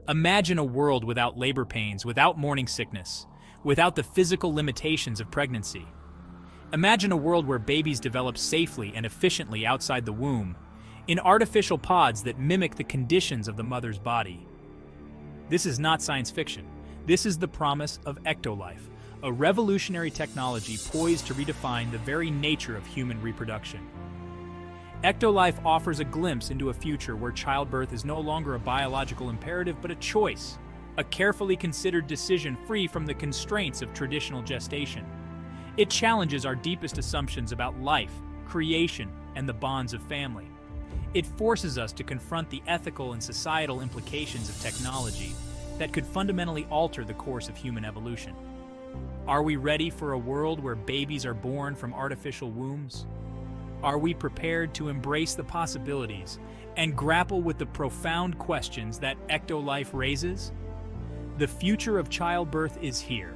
Imagine a world without labor pains, without morning sickness, without the physical limitations of pregnancy. Imagine a world where babies develop safely and efficiently outside the womb, in artificial pods that mimic the conditions of the mother's body. This is not science fiction. This is the promise of Ectolife, a revolutionary technology poised to redefine the very nature of human reproduction. Ectolife offers a glimpse into a future where childbirth is no longer a biological imperative but a choice, a carefully considered decision free from the constraints of traditional gestation. It challenges our deepest assumptions about life, creation, and the bonds of family. It forces us to confront the ethical and societal implications of technology that could fundamentally alter the course of human evolution. Are we ready for a world where babies are born from artificial wombs? Are we prepared to embrace the possibilities and grapple with the profound questions that Ectolife raises? The future of childbirth is here,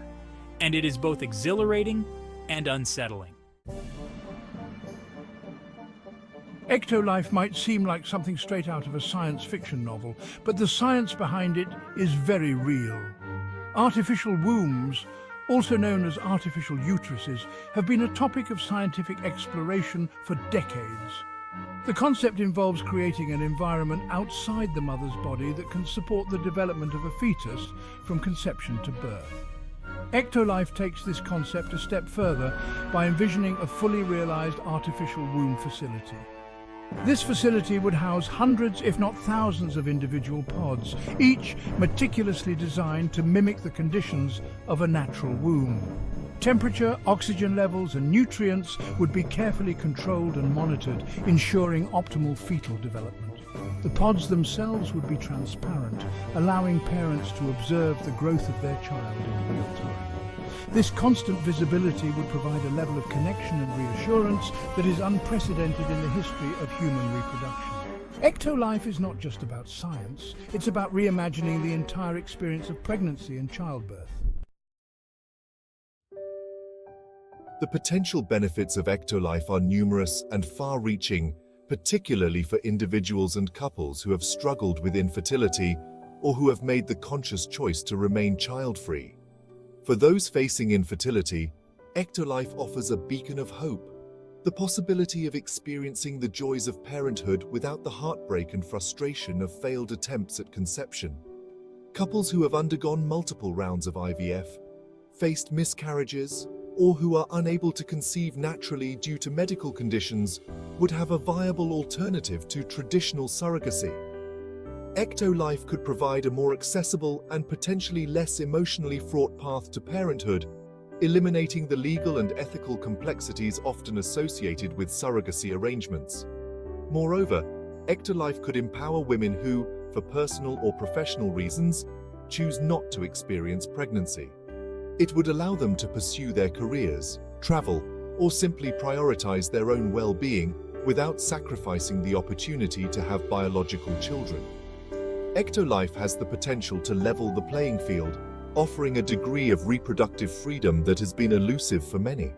and it is both exhilarating and unsettling. Ectolife might seem like something straight out of a science fiction novel, but the science behind it is very real. Artificial wombs, also known as artificial uteruses, have been a topic of scientific exploration for decades. The concept involves creating an environment outside the mother's body that can support the development of a fetus from conception to birth. Ectolife takes this concept a step further by envisioning a fully realized artificial womb facility. This facility would house hundreds, if not thousands, of individual pods, each meticulously designed to mimic the conditions of a natural womb. Temperature, oxygen levels, and nutrients would be carefully controlled and monitored, ensuring optimal fetal development. The pods themselves would be transparent, allowing parents to observe the growth of their child in real time. This constant visibility would provide a level of connection and reassurance that is unprecedented in the history of human reproduction. Ectolife is not just about science, it's about reimagining the entire experience of pregnancy and childbirth. The potential benefits of Ectolife are numerous and far-reaching, particularly for individuals and couples who have struggled with infertility or who have made the conscious choice to remain child-free. For those facing infertility, Ectolife offers a beacon of hope, the possibility of experiencing the joys of parenthood without the heartbreak and frustration of failed attempts at conception. Couples who have undergone multiple rounds of IVF, faced miscarriages, or who are unable to conceive naturally due to medical conditions would have a viable alternative to traditional surrogacy. Ectolife could provide a more accessible and potentially less emotionally fraught path to parenthood, eliminating the legal and ethical complexities often associated with surrogacy arrangements. Moreover, Ectolife could empower women who, for personal or professional reasons, choose not to experience pregnancy. It would allow them to pursue their careers, travel, or simply prioritize their own well-being without sacrificing the opportunity to have biological children. Ectolife has the potential to level the playing field, offering a degree of reproductive freedom that has been elusive for many.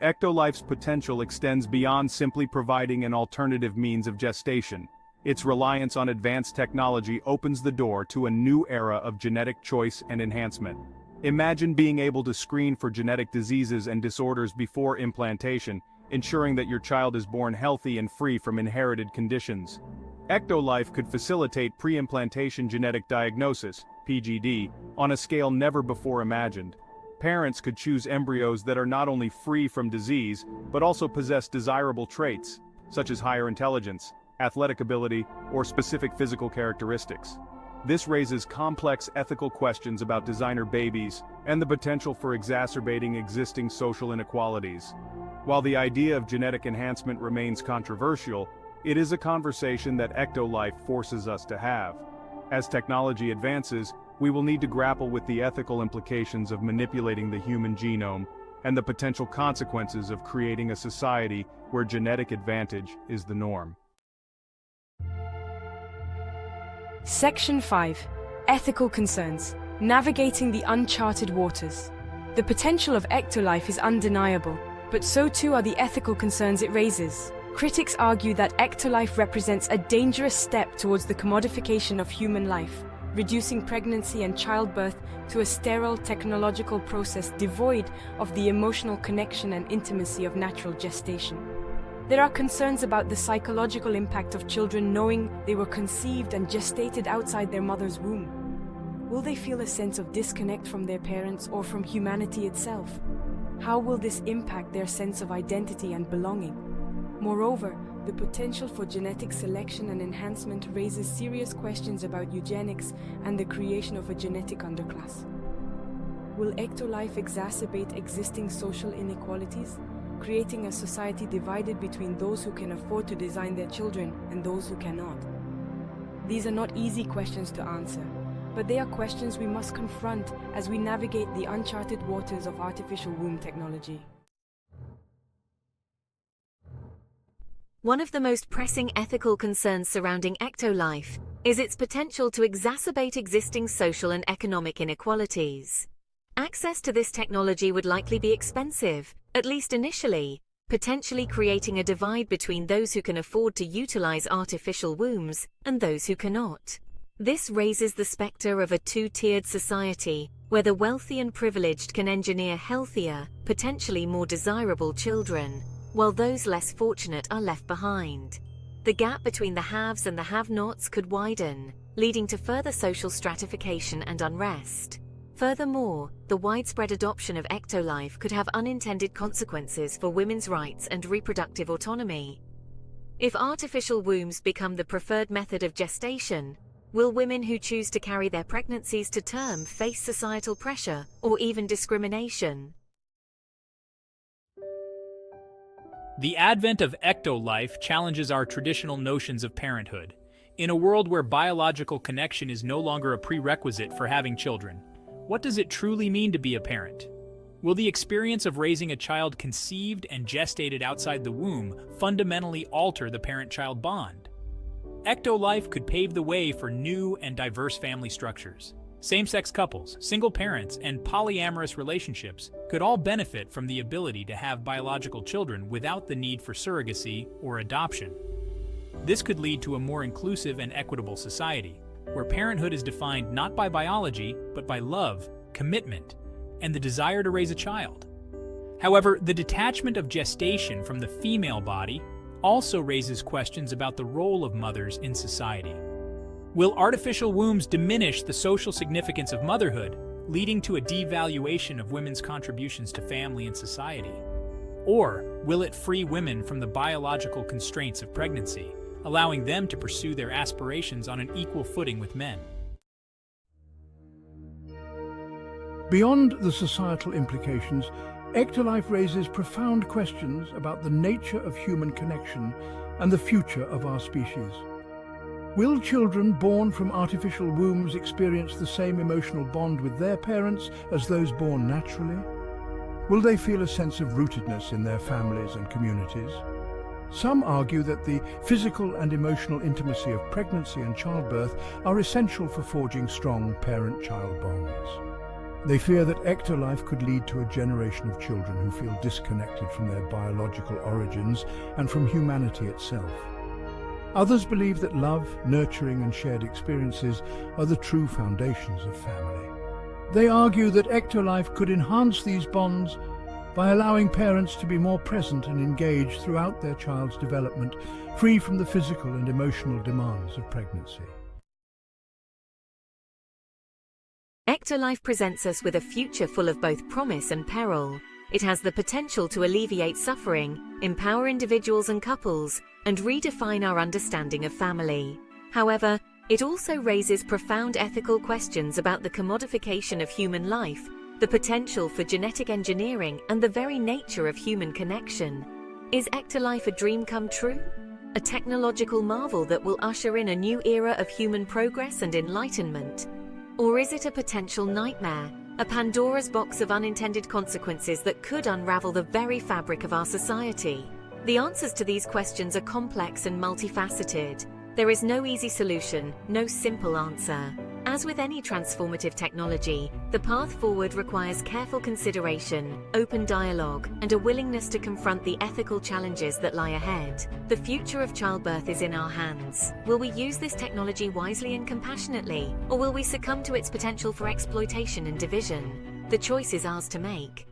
Ectolife's potential extends beyond simply providing an alternative means of gestation. Its reliance on advanced technology opens the door to a new era of genetic choice and enhancement. Imagine being able to screen for genetic diseases and disorders before implantation, ensuring that your child is born healthy and free from inherited conditions. Ectolife could facilitate pre-implantation genetic diagnosis, PGD, on a scale never before imagined. Parents could choose embryos that are not only free from disease, but also possess desirable traits, such as higher intelligence, athletic ability, or specific physical characteristics. This raises complex ethical questions about designer babies and the potential for exacerbating existing social inequalities. While the idea of genetic enhancement remains controversial, it is a conversation that Ectolife forces us to have. As technology advances, we will need to grapple with the ethical implications of manipulating the human genome and the potential consequences of creating a society where genetic advantage is the norm. Section 5. Ethical concerns. Navigating the uncharted waters. The potential of Ectolife is undeniable, but so too are the ethical concerns it raises. Critics argue that Ectolife represents a dangerous step towards the commodification of human life, reducing pregnancy and childbirth to a sterile technological process devoid of the emotional connection and intimacy of natural gestation. There are concerns about the psychological impact of children knowing they were conceived and gestated outside their mother's womb. Will they feel a sense of disconnect from their parents or from humanity itself? How will this impact their sense of identity and belonging? Moreover, the potential for genetic selection and enhancement raises serious questions about eugenics and the creation of a genetic underclass. Will Ectolife exacerbate existing social inequalities, creating a society divided between those who can afford to design their children and those who cannot? These are not easy questions to answer, but they are questions we must confront as we navigate the uncharted waters of artificial womb technology. One of the most pressing ethical concerns surrounding Ectolife is its potential to exacerbate existing social and economic inequalities. Access to this technology would likely be expensive, at least initially, potentially creating a divide between those who can afford to utilize artificial wombs and those who cannot. This raises the specter of a two-tiered society, where the wealthy and privileged can engineer healthier, potentially more desirable children, while those less fortunate are left behind. The gap between the haves and the have-nots could widen, leading to further social stratification and unrest. Furthermore, the widespread adoption of Ectolife could have unintended consequences for women's rights and reproductive autonomy. If artificial wombs become the preferred method of gestation, will women who choose to carry their pregnancies to term face societal pressure or even discrimination? The advent of Ectolife challenges our traditional notions of parenthood. In a world where biological connection is no longer a prerequisite for having children, what does it truly mean to be a parent? Will the experience of raising a child conceived and gestated outside the womb fundamentally alter the parent-child bond? Ectolife could pave the way for new and diverse family structures. Same-sex couples, single parents, and polyamorous relationships could all benefit from the ability to have biological children without the need for surrogacy or adoption. This could lead to a more inclusive and equitable society, where parenthood is defined not by biology, but by love, commitment, and the desire to raise a child. However, the detachment of gestation from the female body also raises questions about the role of mothers in society. Will artificial wombs diminish the social significance of motherhood, leading to a devaluation of women's contributions to family and society? Or will it free women from the biological constraints of pregnancy, allowing them to pursue their aspirations on an equal footing with men? Beyond the societal implications, Ectolife raises profound questions about the nature of human connection and the future of our species. Will children born from artificial wombs experience the same emotional bond with their parents as those born naturally? Will they feel a sense of rootedness in their families and communities? Some argue that the physical and emotional intimacy of pregnancy and childbirth are essential for forging strong parent-child bonds. They fear that Ectolife could lead to a generation of children who feel disconnected from their biological origins and from humanity itself. Others believe that love, nurturing, and shared experiences are the true foundations of family. They argue that Ectolife could enhance these bonds by allowing parents to be more present and engaged throughout their child's development, free from the physical and emotional demands of pregnancy. Ectolife presents us with a future full of both promise and peril. It has the potential to alleviate suffering, empower individuals and couples, and redefine our understanding of family. However, it also raises profound ethical questions about the commodification of human life, the potential for genetic engineering, and the very nature of human connection. Is Ectolife a dream come true? A technological marvel that will usher in a new era of human progress and enlightenment? Or is it a potential nightmare, a Pandora's box of unintended consequences that could unravel the very fabric of our society? The answers to these questions are complex and multifaceted. There is no easy solution, no simple answer. As As with any transformative technology, the path forward requires careful consideration, open dialogue, and a willingness to confront the ethical challenges that lie ahead. The future of childbirth is in our hands. Will we use this technology wisely and compassionately, or will we succumb to its potential for exploitation and division? The choice is ours to make.